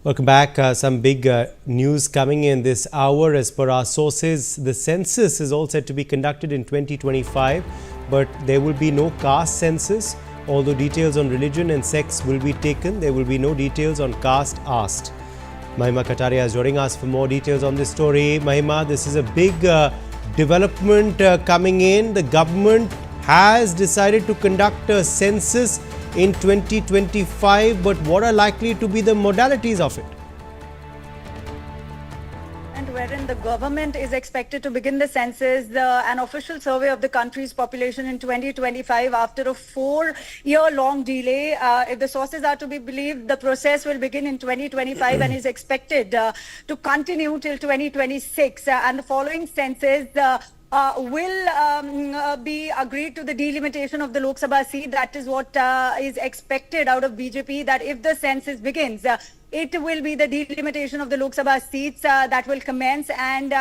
Welcome back. Some big news coming in this hour. As per our sources, the census is all set to be conducted in 2025, but there will be no caste census. Although details on religion and sex will be taken, there will be no details on caste asked. Mahima Kataria is joining us for more details on this story. Mahima, this is a big development coming in. The government has decided to conduct a census in 2025, but what are likely to be the modalities of it? And wherein the government is expected to begin the census, an official survey of the country's population in 2025 after a 4-year-long delay. If the sources are to be believed, the process will begin in 2025 and is expected to continue till 2026. And the following census will be agreed to the delimitation of the Lok Sabha seat. That is what is expected out of BJP, that if the census begins, it will be the delimitation of the Lok Sabha seats that will commence, and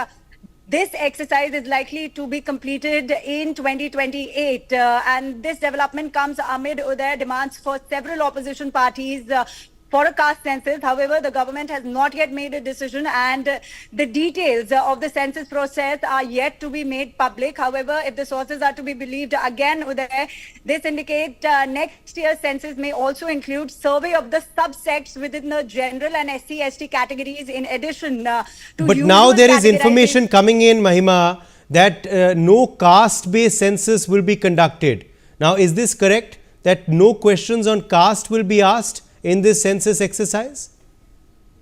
this exercise is likely to be completed in 2028. And this development comes amid their demands for several opposition parties for a caste census. However, the government has not yet made a decision, and the details of the census process are yet to be made public. However, if the sources are to be believed, again, this indicates next year's census may also include survey of the subsects within the general and SC/ST categories, in addition to. But now there is information coming in, Mahima, that no caste-based census will be conducted. Now, is this correct, that no questions on caste will be asked in this census exercise?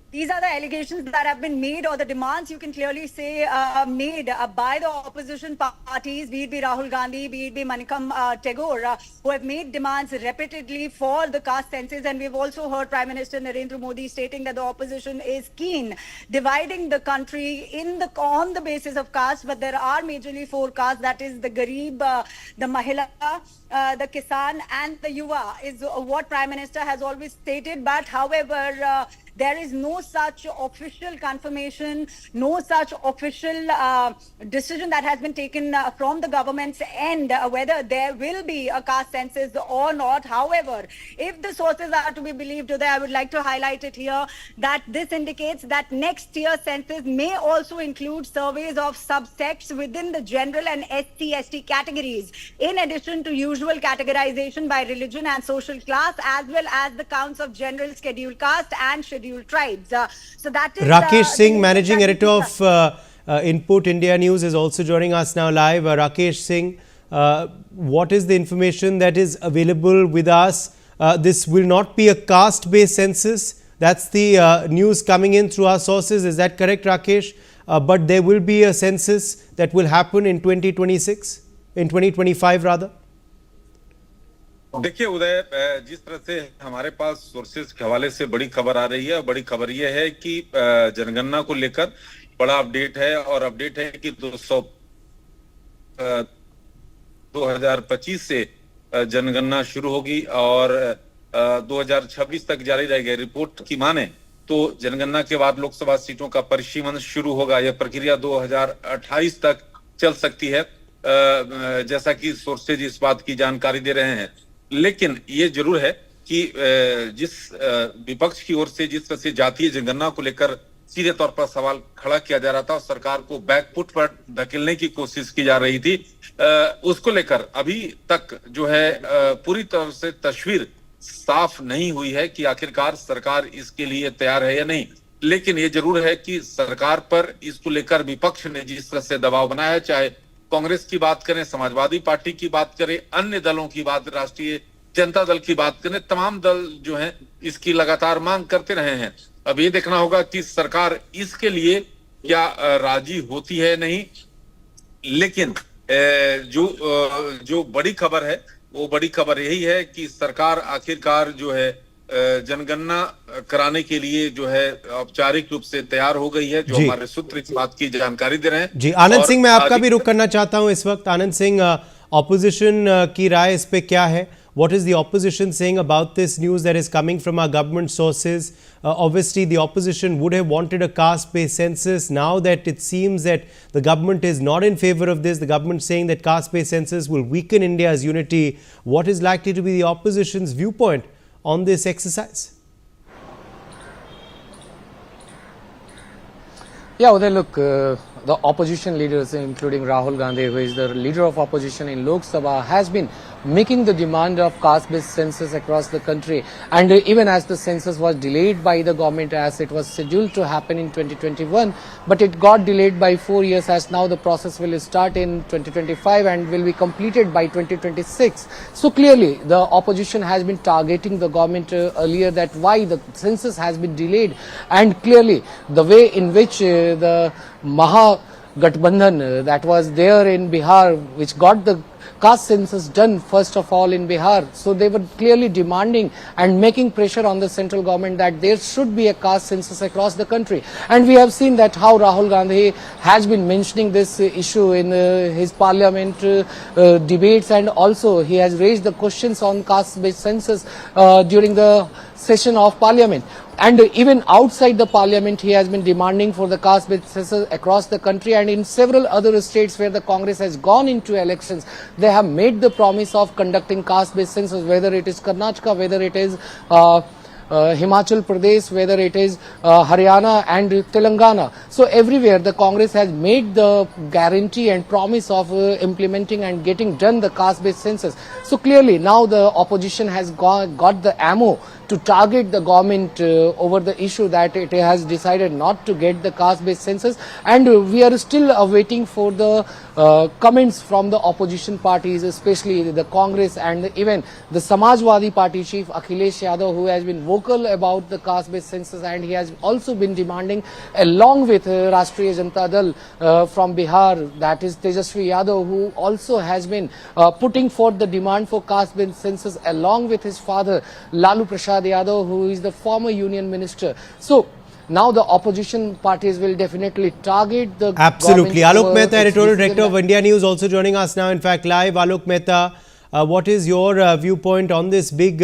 These are the allegations that have been made, or the demands, you can clearly say, made by the opposition parties, be it Rahul Gandhi, be it Manikam Tagore, who have made demands repeatedly for the caste census. And we've also heard Prime Minister Narendra Modi stating that the opposition is keen dividing the country on the basis of caste. But there are majorly 4 castes, that is the Garib, the Mahila, the Kisan and the Yuva, is what Prime Minister has always stated. But however, there is no such official confirmation, no such official decision that has been taken from the government's end whether there will be a caste census or not. However, if the sources are to be believed today, I would like to highlight it here, that this indicates that next year's census may also include surveys of subsects within the general and SC/ST categories, in addition to usual categorization by religion and social class, as well as the counts of general scheduled caste and scheduled tribes. So that is Rakesh Singh, managing editor of Input India News, is also joining us now live. Rakesh Singh, what is the information that is available with us? This will not be a caste-based census. That's the news coming in through our sources. Is that correct, Rakesh? But there will be a census that will happen in 2026, in 2025 rather. देखिए उदय, जिस तरह से हमारे पास sources के हवाले से बड़ी खबर आ रही है, बड़ी खबर यह है कि जनगणना को लेकर बड़ा अपडेट है, और अपडेट है कि 2025 से जनगणना शुरू होगी और 2026 तक जारी रहेगी। रिपोर्ट की माने तो जनगणना के बाद लोकसभा सीटों का परिसीमन शुरू होगा। यह प्रक्रिया 2028 तक चल सकती है, जैसा कि सोर्सेज इस बात की जानकारी दे रहे हैं। लेकिन ये जरूर है कि जिस विपक्ष की ओर से जिस तरह से जातीय जनगणना को लेकर सीधे तौर पर सवाल खड़ा किया जा रहा था और सरकार को बैकफुट पर धकेलने की कोशिश की जा रही थी, उसको लेकर अभी तक जो है पूरी तरह से तस्वीर साफ नहीं हुई है कि आखिरकार सरकार इसके लिए तैयार है या नहीं। लेकिन ये जरूर है कि सरकार पर इसको लेकर विपक्ष ने जिस तरह से दबाव बनाया है, चाहे कांग्रेस की बात करें, समाजवादी पार्टी की बात करें, अन्य दलों की बात, राष्ट्रीय जनता दल की बात करें, तमाम दल जो हैं इसकी लगातार मांग करते रहे हैं। अब ये देखना होगा कि सरकार इसके लिए क्या राजी होती है नहीं। लेकिन जो बड़ी खबर है, वो बड़ी खबर यही है कि सरकार आखिरकार जो है जनगणना कराने के लिए जो है औपचारिक रूप से तैयार हो गई है, जो हमारे सूत्र इस बात की जानकारी दे रहे हैं। जी, आनंद सिंह, मैं आपका भी रुख करना चाहता हूं इस वक्त। आनंद सिंह, ऑपोजिशन की राय इस पे क्या है? What is the opposition saying about this news that is coming from our government sources? Obviously, the opposition would have wanted a caste-based census. Now that it seems that the government is not in favor of this, the government saying that caste-based census will weaken India's unity. What is likely to be the opposition's viewpoint on this exercise? Yeah, Uday, look, the opposition leaders, including Rahul Gandhi, who is the leader of opposition in Lok Sabha, has been making the demand of caste-based census across the country. And even as the census was delayed by the government, as it was scheduled to happen in 2021, but it got delayed by 4 years, as now the process will start in 2025 and will be completed by 2026. So clearly, the opposition has been targeting the government earlier, that why the census has been delayed, and clearly the way in which the Gathbandhan that was there in Bihar, which got the caste census done first of all in Bihar. So they were clearly demanding and making pressure on the central government that there should be a caste census across the country. And we have seen that how Rahul Gandhi has been mentioning this issue in his parliament debates, and also he has raised the questions on caste-based census during the session of parliament. And even outside the parliament, he has been demanding for the caste-based census across the country. And in several other states where the Congress has gone into elections, they have made the promise of conducting caste-based census, whether it is Karnataka, whether it is Himachal Pradesh, whether it is Haryana and Telangana. So everywhere the Congress has made the guarantee and promise of implementing and getting done the caste-based census. So clearly now the opposition has got the ammo to target the government over the issue that it has decided not to get the caste-based census. And we are still awaiting for the comments from the opposition parties, especially the Congress and even the Samajwadi Party chief Akhilesh Yadav, who has been vocal about the caste-based census, and he has also been demanding, along with Rashtriya Janata Dal from Bihar, that is Tejasvi Yadav, who also has been putting forth the demand for caste-based census, along with his father Lalu Prasad Yadav, who is the former union minister. So now the opposition parties will definitely target the Absolutely. government. Alok Mehta, editorial director of India News, also joining us now, in fact, live. Alok Mehta, what is your viewpoint on this big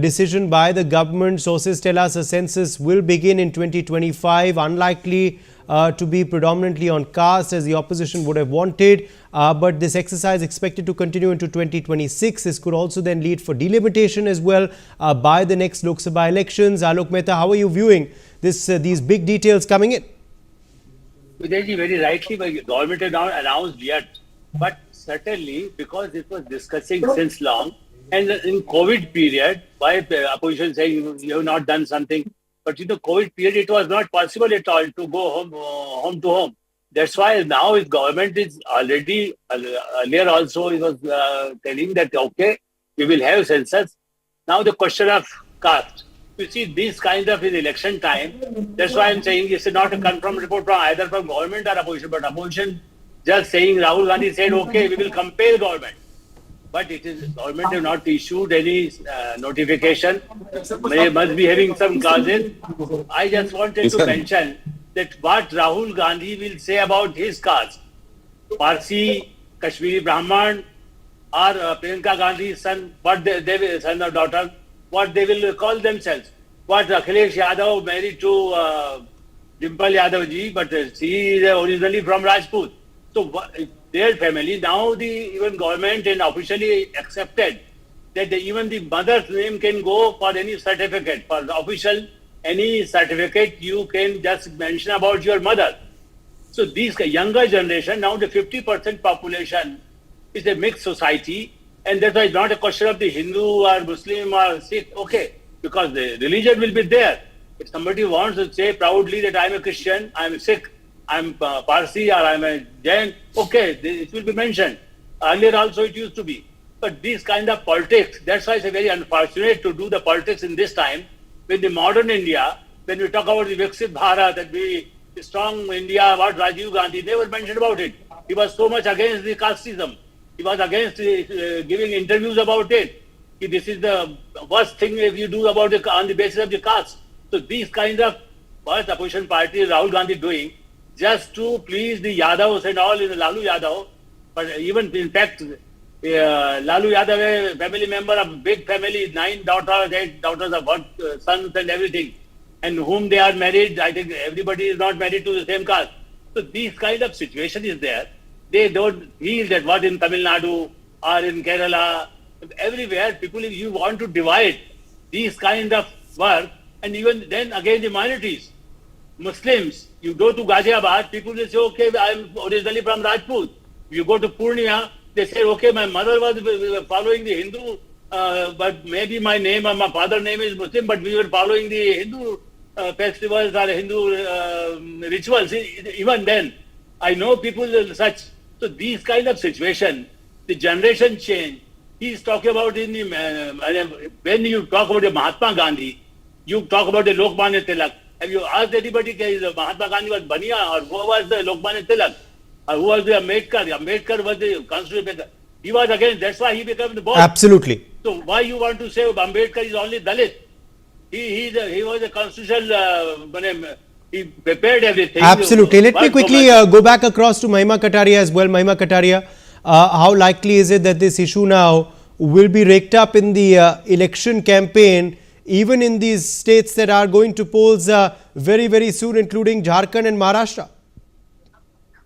decision by the government? Sources tell us a census will begin in 2025, unlikely to be predominantly on caste as the opposition would have wanted. But this exercise expected to continue into 2026. This could also then lead for delimitation as well by the next Lok Sabha elections. Alok Mehta, how are you viewing these big details coming in? Vijayji, very rightly, the government has not announced yet, but certainly because it was discussing since long, and in COVID period, why opposition saying you have not done something, but in the COVID period it was not possible at all to go home to home. That's why now his government is already, earlier also it was telling that okay, we will have census. Now the question of caste. You see, this kind of in election time, that's why I'm saying it's not a confirmed report from either from government or opposition, but opposition just saying Rahul Gandhi said, okay, we will compel government. But it is government have not issued any notification. They must be having some causes. I just wanted to mention that what Rahul Gandhi will say about his caste, Parsi, Kashmiri Brahman, or Priyanka Gandhi's son, what they will, son or daughter, what they will call themselves. What Akhilesh Yadav married to Dimple Yadav ji, but she is originally from Rajput. So their family, now the even government and officially accepted that even the mother's name can go for any certificate. For the official, any certificate you can just mention about your mother. So these younger generation, now the 50% population is a mixed society, and that's why it's not a question of the Hindu or Muslim or Sikh, okay, because the religion will be there. If somebody wants to say proudly that I'm a Christian, I'm a Sikh, I'm Parsi, or I'm a Jain, okay, it will be mentioned. Earlier also it used to be. But this kind of politics, that's why it's very unfortunate to do the politics in this time, when the modern India, when we talk about the Viksit Bharat, that we strong India, what Rajiv Gandhi never mentioned about it. He was so much against the casteism. He was against giving interviews about it. This is the worst thing if you do about it on the basis of the caste. So these kind of what opposition party Rahul Gandhi doing just to please the Yadavs and all in the Lalu Yadav. But even in fact, Lalu Yadav, a family member of big family, 9 daughters, 8 daughters of what sons and everything, and whom they are married. I think everybody is not married to the same caste. So these kind of situation is there. They don't feel that what in Tamil Nadu or in Kerala, everywhere people, if you want to divide these kind of work, and even then again the minorities. Muslims. You go to Ghaziabad, people will say, okay, I'm originally from Rajput. You go to Purnia, they say, okay, my mother was following the Hindu, but maybe my name or my father's name is Muslim, but we were following the Hindu festivals or Hindu rituals. Even then, I know people such. So these kind of situation, the generation change. He's talking about in the when you talk about the Mahatma Gandhi, you talk about the Lokmanya Tilak. Have you asked anybody if Mahatma Gandhi was Bania or who was the Lokmanya Tilak? Or who was the Ambedkar? Ambedkar was the constitutional maker. He was against, that's why he became the boss. Absolutely. So why you want to say Ambedkar is only Dalit? He was a constitutional, he prepared everything. Absolutely. Let me quickly go back across to Mahima Kataria as well. Mahima Kataria, how likely is it that this issue now will be raked up in the election campaign, even in these states that are going to polls very, very soon, including Jharkhand and Maharashtra?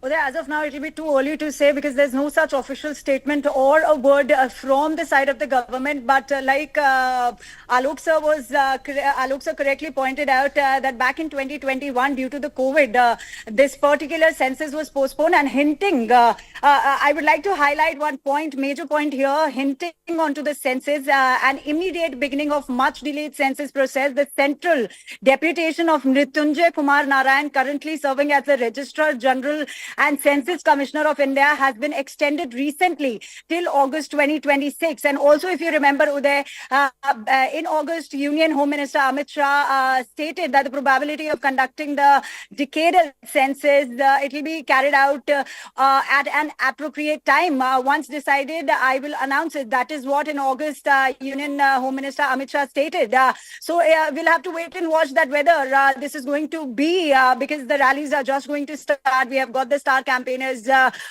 Well, as of now, it will be too early to say because there's no such official statement or a word from the side of the government. But like Alok sir correctly pointed out that back in 2021, due to the COVID, this particular census was postponed and hinting. I would like to highlight one point, major point here, hinting onto the census, an immediate beginning of much delayed census process. The central deputation of Mrityunjay Kumar Narayan, currently serving as the Registrar General and Census Commissioner of India, has been extended recently till August 2026. And also, if you remember, Uday, in August, Union Home Minister Amit Shah stated that the probability of conducting the decadal census, it will be carried out at an appropriate time. Once decided, I will announce it. That is what in August, Union Home Minister Amit Shah stated. So we'll have to wait and watch that whether this is going to be, because the rallies are just going to start. We have got the star campaigners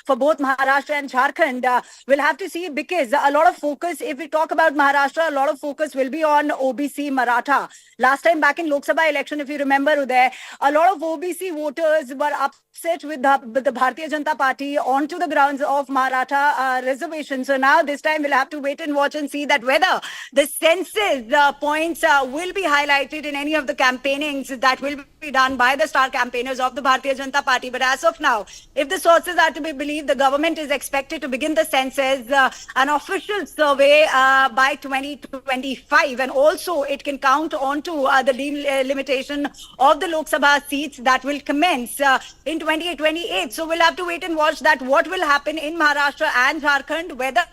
for both Maharashtra and Jharkhand. We'll have to see, because a lot of focus, if we talk about Maharashtra, a lot of focus will be on OBC Maratha. Last time back in Lok Sabha election, if you remember, Uday, a lot of OBC voters were upset with the Bharatiya Janata Party onto the grounds of Maratha reservation. So now this time we'll have to wait and watch and see that whether the census points will be highlighted in any of the campaignings that will be done by the star campaigners of the Bharatiya Janata Party. But as of now, if the sources are to be believed, the government is expected to begin the census, an official survey by 2025, and also it can count on to the limitation of the Lok Sabha seats that will commence in 2028. So we'll have to wait and watch that what will happen in Maharashtra and Jharkhand, whether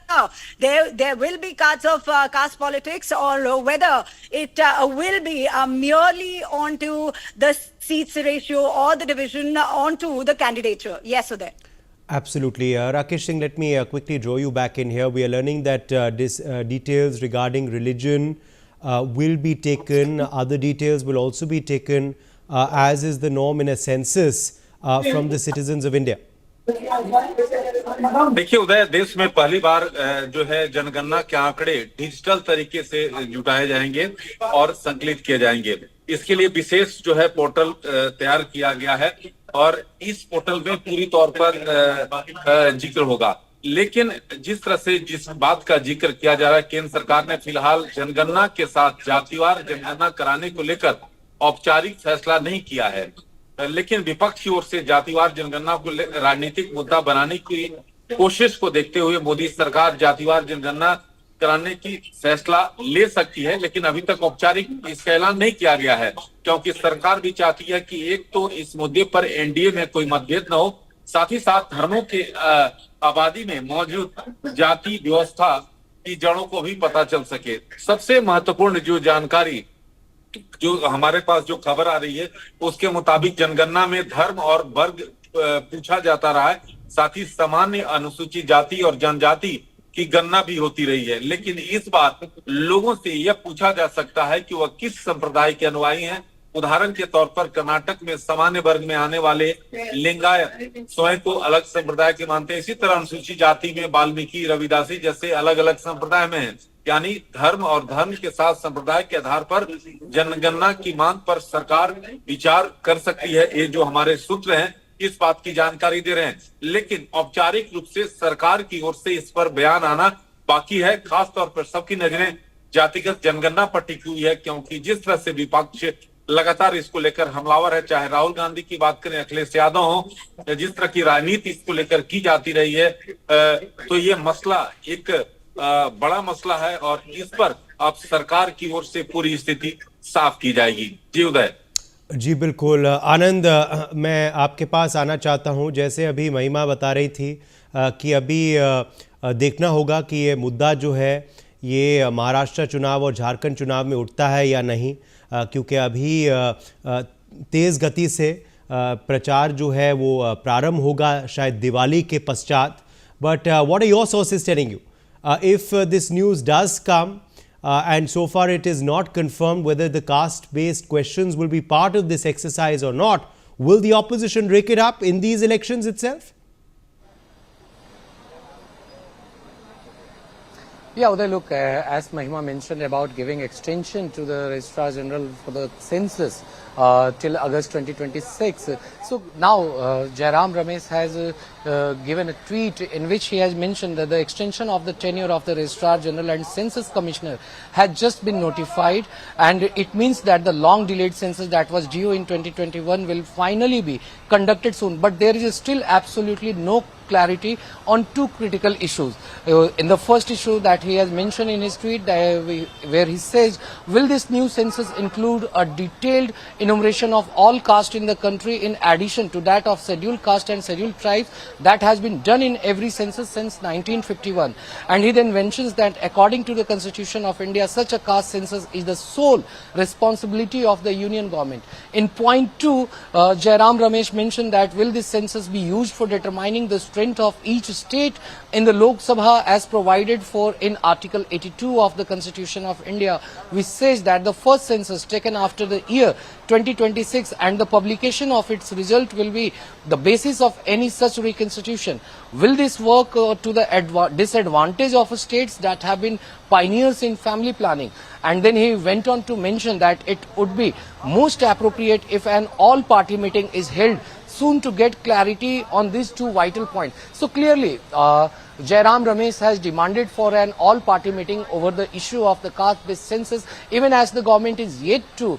there will be cards of caste politics or whether it will be merely onto the seats ratio or the division onto the candidature. Yes, Uday. Absolutely. Rakesh Singh, let me quickly draw you back in here. We are learning that details regarding religion will be taken. Other details will also be taken, as is the norm in a census from the citizens of India. देखिए उदय, देश में पहली बार जो है जनगणना के आंकड़े digital तरीके से जुटाए जाएंगे और संकलित किए जाएंगे। इसके लिए विशेष जो है पोर्टल तैयार किया गया है और इस पोर्टल में पूरी तौर पर जिक्र होगा। लेकिन जिस तरह से जिस बात का जिक्र किया जा रहा है, केंद्र सरकार ने फिलहाल जनगणना के साथ जातिवार जनगणना कराने को लेकर औपचारिक फैसला नहीं किया है, लेकिन विपक्ष की ओर से जातिवार जनगणना को राजनीतिक मुद्दा बनाने की कोशिश को देखते हुए मोदी सरकार जातिवार जनगणना कराने की फैसला ले सकती है, लेकिन अभी तक औपचारिक इसका ऐलान नहीं किया गया है, क्योंकि सरकार भी चाहती है कि एक तो इस मुद्दे पर एनडीए में कोई मतभेद न हो, साथ ही साथ धर्मों के आबादी में मौजूद जाति व्यवस्था की जड़ों को भी पता चल सके। सबसे महत्वपूर्ण जो जानकारी जो हमारे पास जो खबर आ रही है उसके मुताबिक जनगणना में धर्म और वर्ग पूछा जाता रहा है, साथ ही सामान्य अनुसूचित जाति और जनजाति की गणना भी होती रही है। लेकिन इस बार लोगों से यह पूछा जा सकता है कि वह किस संप्रदाय के अनुयायी हैं। उदाहरण के तौर पर कर्नाटक में सामान्य वर्ग में आने वाले लिंगायत स्वयं को अलग संप्रदाय के मानते हैं। इसी तरह अनुसूचित जाति में वाल्मीकि, रविदासी जैसे अलग अलग संप्रदाय में हैं। यानी धर्म और धर्म के साथ संप्रदाय के आधार पर जनगणना की मांग पर सरकार विचार कर सकती है। ये जो हमारे सूत्र हैं इस बात की जानकारी दे रहे हैं, लेकिन औपचारिक रूप से सरकार की ओर से इस पर बयान आना बाकी है। खास तौर पर सबकी नजरें जातिगत जनगणना पर टिकी हुई है, क्योंकि जिस तरह से विपक्ष लगातार इसको लेकर हमलावर है। चाहे राहुल गांधी की बात करें, अखिलेश यादव हो, जिस तरह की राजनीति इसको लेकर की जाती रही है, तो ये मसला एक बड़ा मसला है और इस पर अब सरकार की ओर से पूरी स्थिति साफ की जाएगी। जी उदय। जी बिल्कुल आनंद, मैं आपके पास आना चाहता हूं। जैसे अभी महिमा बता रही थी कि अभी देखना होगा कि ये मुद्दा जो है ये महाराष्ट्र चुनाव और झारखंड चुनाव में उठता है या नहीं, क्योंकि अभी तेज़ गति से प्रचार जो है वो प्रारंभ होगा शायद दिवाली के पश्चात। But what are your sources telling you if this news does come and so far it is not confirmed whether the caste-based questions will be part of this exercise or not, will the opposition rake it up in these elections itself? Yeah, Uday, look, as Mahima mentioned about giving extension to the Registrar General for the census till August 2026. So now Jairam Ramesh has given a tweet in which he has mentioned that the extension of the tenure of the Registrar General and Census Commissioner had just been notified, and it means that the long delayed census that was due in 2021 will finally be conducted soon. But there is still absolutely no clarity on two critical issues. In the first issue that he has mentioned in his tweet, where he says, will this new census include a detailed enumeration of all castes in the country in addition to that of scheduled caste and scheduled tribes that has been done in every census since 1951. And he then mentions that according to the Constitution of India, such a caste census is the sole responsibility of the union government. In point 2, Jairam Ramesh mentioned that will this census be used for determining the strength of each state in the Lok Sabha as provided for in Article 82 of the Constitution of India, which says that the first census taken after the year 2026 and the publication of its result will be the basis of any such reconstitution. Will this work to the disadvantage of states that have been pioneers in family planning? And then he went on to mention that it would be most appropriate if an all-party meeting is held soon to get clarity on these two vital points. So clearly, Jairam Ramesh has demanded for an all-party meeting over the issue of the caste-based census, even as the government is yet to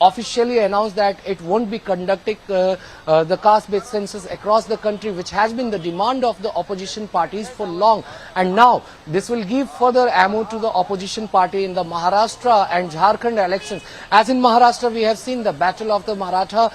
officially announce that it won't be conducting the caste-based census across the country, which has been the demand of the opposition parties for long. And now, this will give further ammo to the opposition party in the Maharashtra and Jharkhand elections. As in Maharashtra, we have seen the battle of the Maratha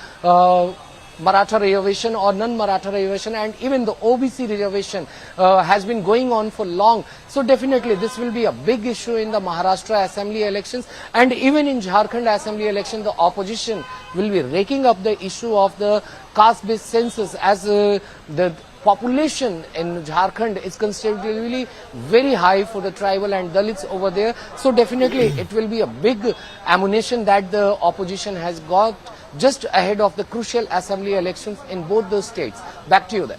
reservation or non-Maratha reservation, and even the OBC reservation has been going on for long. So definitely this will be a big issue in the Maharashtra assembly elections, and even in Jharkhand assembly election the opposition will be raking up the issue of the caste-based census, as the population in Jharkhand is considerably very high for the tribal and Dalits over there. So definitely it will be a big ammunition that the opposition has got just ahead of the crucial assembly elections in both those states. Back to you then.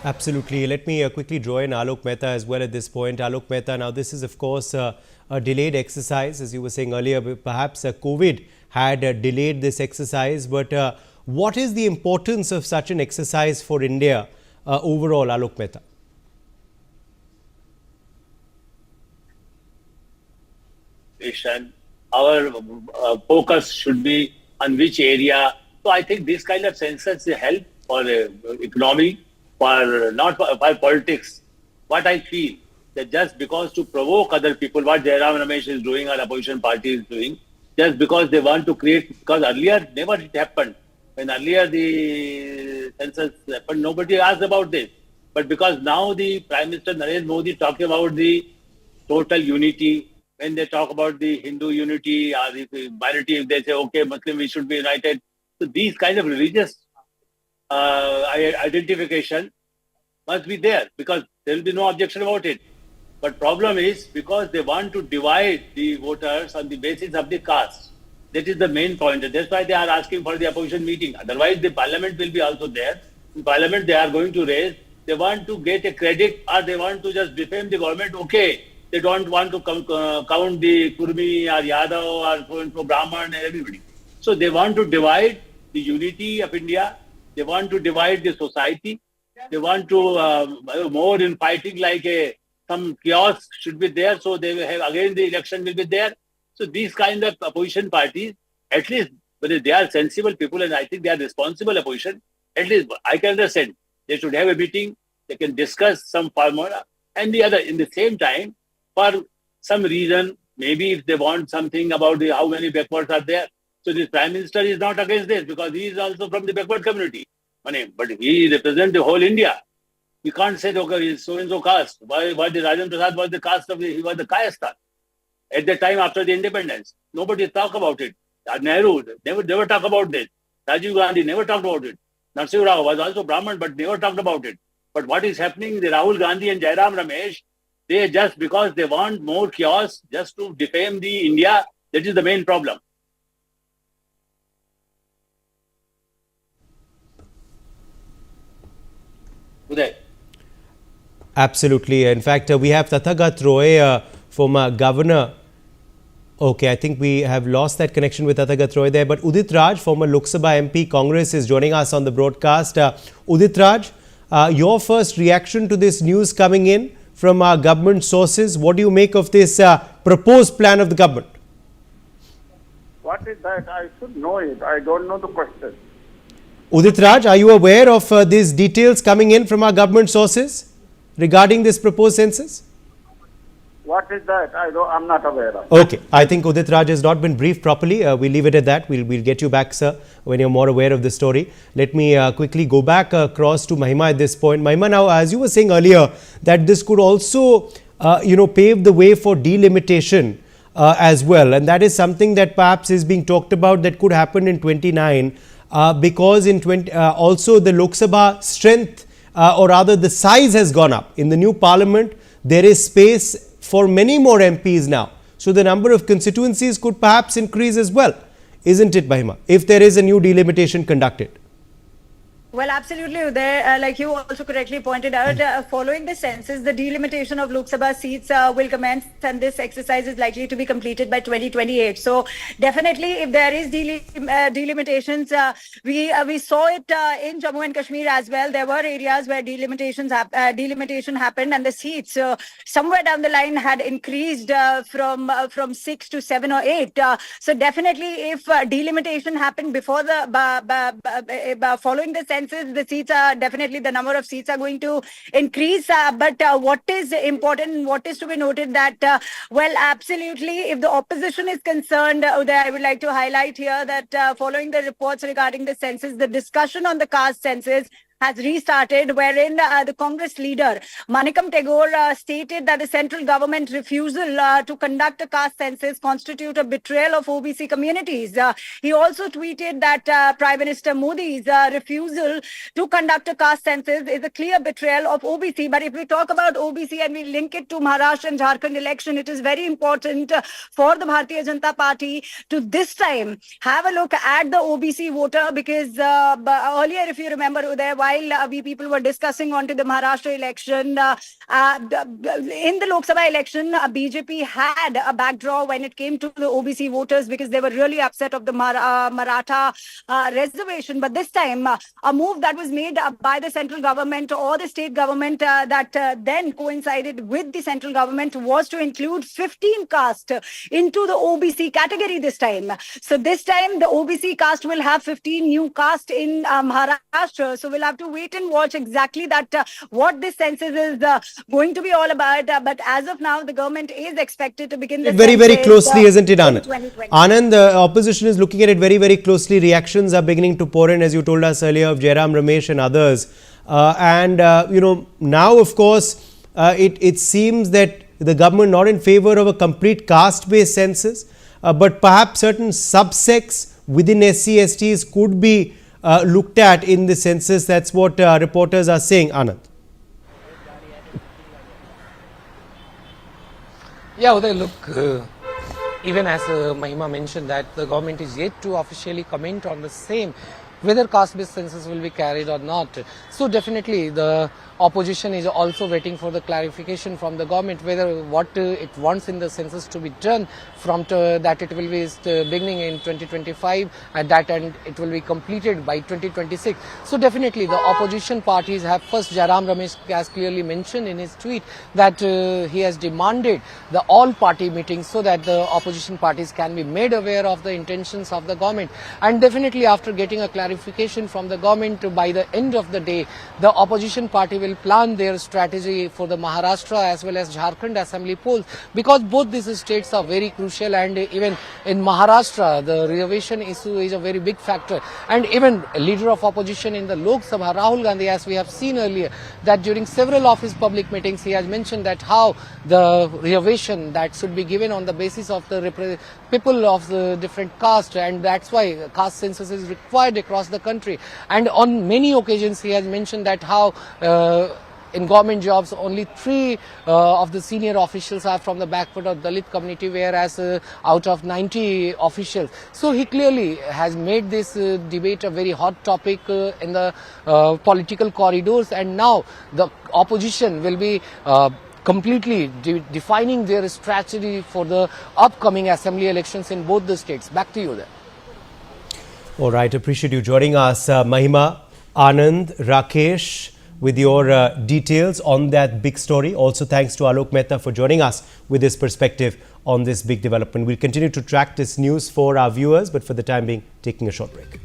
Absolutely. Let me quickly draw in Alok Mehta as well at this point. Alok Mehta, now this is of course a delayed exercise, as you were saying earlier. Perhaps COVID had delayed this exercise, but what is the importance of such an exercise for India overall, Alok Mehta? Our focus should be on which area. So I think this kind of census help for economy, for not for politics. What I feel that just because to provoke other people, what Jairam Ramesh is doing or opposition party is doing, just because they want to create, because earlier never it happened. When earlier the census happened, nobody asked about this. But because now the Prime Minister Narendra Modi is talking about the total unity, when they talk about the Hindu unity or the minority, if they say, okay, Muslim, we should be united. So these kind of religious identification must be there, because there will be no objection about it. But problem is because they want to divide the voters on the basis of the caste. That is the main point. That's why they are asking for the opposition meeting. Otherwise, the parliament will be also there. In parliament, they are going to raise. They want to get a credit, or they want to just defame the government. Okay. They don't want to count the Kurmi or Yadav or Brahman and everybody. So they want to divide the unity of India. They want to divide the society. They want to more in fighting, like some chaos should be there. So they will have again the election will be there. So these kind of opposition parties, At least, but if they are sensible people and I think they are responsible opposition, at least I can understand. They should have a meeting, they can discuss some formula, and the other, in the same time, for some reason, maybe if they want something about how many backwards are there. So the Prime Minister is not against this because he is also from the backward community. But he represents the whole India. You can't say, okay, he's so-and-so caste. Why the Rajan Prasad was the caste of he was the Kayastha at the time after the independence. Nobody talk about it. Nehru never talk about this. Rajiv Gandhi never talked about it. Narasimha Rao was also Brahmin, but never talked about it. But what is happening, the Rahul Gandhi and Jairam Ramesh, they just because they want more chaos, just to defame the India, that is the main problem. Uday. Absolutely. In fact, we have Tathagat Roy, former governor. Okay, I think we have lost that connection with Tathagat Roy there. But Udit Raj, former Lok Sabha MP, Congress, is joining us on the broadcast. Udit Raj, your first reaction to this news coming in from our government sources. What do you make of this proposed plan of the government? What is that? I should know it. I don't know the question. Udit Raj, are you aware of these details coming in from our government sources regarding this proposed census? What is that? I'm not aware of. Okay, I think Udit Raj has not been briefed properly. We'll leave it at that. We'll get you back, sir, when you're more aware of the story. Let me quickly go back across to Mahima at this point. Mahima, now, as you were saying earlier, that this could also, pave the way for delimitation as well. And that is something that perhaps is being talked about that could happen in 29 because in also the Lok Sabha strength or rather the size has gone up. In the new parliament, there is space for many more MPs now. So the number of constituencies could perhaps increase as well. Isn't it, Mahima? If there is a new delimitation conducted. Well, absolutely. There, like you also correctly pointed out, following the census, the delimitation of Lok Sabha seats will commence, and this exercise is likely to be completed by 2028. So, definitely, if there is delimitations, we saw it in Jammu and Kashmir as well. There were areas where delimitation happened, and the seats somewhere down the line had increased from 6 to 7 or 8. So, definitely, if delimitation happened before the following the census, the seats are definitely, the number of seats are going to increase. But what is important, what is to be noted that, well, absolutely, if the opposition is concerned, I would like to highlight here that following the reports regarding the census, the discussion on the caste census has restarted, wherein the Congress leader Manikam Tagore stated that the central government refusal to conduct a caste census constitute a betrayal of OBC communities. He also tweeted that Prime Minister Modi's refusal to conduct a caste census is a clear betrayal of OBC. But if we talk about OBC and we link it to Maharashtra and Jharkhand election, it is very important for the Bharatiya Janata Party to this time have a look at the OBC voter, because earlier, if you remember, Uday, while we people were discussing onto the Maharashtra election, in the Lok Sabha election, BJP had a backdraw when it came to the OBC voters because they were really upset of the Maratha reservation. But this time, a move that was made by the central government or the state government that then coincided with the central government was to include 15 caste into the OBC category this time. So this time, the OBC caste will have 15 new caste in Maharashtra. So we'll have to wait and watch exactly that what this census is going to be all about. But as of now, the government is expected to begin the very closely, isn't it, Anand? 2020. Anand, the opposition is looking at it very closely. Reactions are beginning to pour in, as you told us earlier, of Jairam Ramesh and others. Now, of course, it seems that the government not in favor of a complete caste-based census, but perhaps certain subsects within SC/STs could be looked at in the census. That's what reporters are saying, Anand. Yeah, Uday, look, even as Mahima mentioned that the government is yet to officially comment on the same, whether caste-based census will be carried or not. So definitely the opposition is also waiting for the clarification from the government whether what it wants in the census to be done from that it will be beginning in 2025 and that and it will be completed by 2026. So definitely the opposition parties have first Jairam Ramesh has clearly mentioned in his tweet that he has demanded the all party meetings so that the opposition parties can be made aware of the intentions of the government, and definitely after getting a clarification from the government by the end of the day the opposition party will plan their strategy for the Maharashtra as well as Jharkhand assembly polls, because both these states are very crucial, and even in Maharashtra the reservation issue is a very big factor. And even leader of opposition in the Lok Sabha, Rahul Gandhi, as we have seen earlier, that during several of his public meetings he has mentioned that how the reservation that should be given on the basis of the people of the different caste, and that's why caste census is required across the country. And on many occasions he has mentioned that how in government jobs only 3 of the senior officials are from the backward or Dalit community, whereas out of 90 officials. So he clearly has made this debate a very hot topic in the political corridors, and now the opposition will be completely defining their strategy for the upcoming assembly elections in both the states. Back to you there. All right, appreciate you joining us, Mahima, Anand, Rakesh, with your details on that big story. Also, thanks to Alok Mehta for joining us with his perspective on this big development. We'll continue to track this news for our viewers, but for the time being, taking a short break.